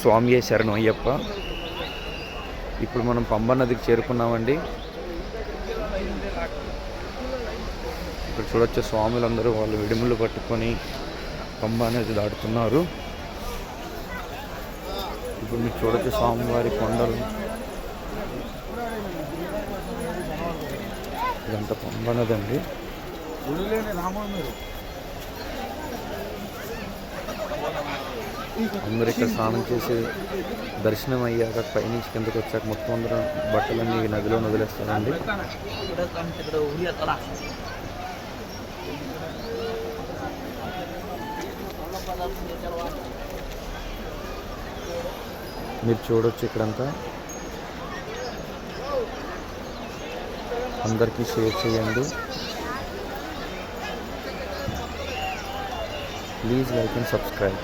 స్వామియే శరణం అయ్యప్ప. ఇప్పుడు మనం పంబా నదికి చేరుకున్నామండి. ఇక్కడ చూడొచ్చు స్వాములందరూ వాళ్ళు విడుములు పట్టుకొని పంబా నది దాటుతున్నారు. ఇప్పుడు మీరు చూడొచ్చు స్వామివారి కొండలు. ఇదంతా పంబా నది అండి. అందరూ ఇక్కడ స్నానం చేసి దర్శనం అయ్యాక పైనుంచి కిందకు వచ్చాక మొత్తం అందరం బట్టలన్నీ నదిలో వదిలేస్తారండి. మీరు చూడొచ్చు ఇక్కడంతా. అందరికీ షేర్ చేయండి. Please like and subscribe.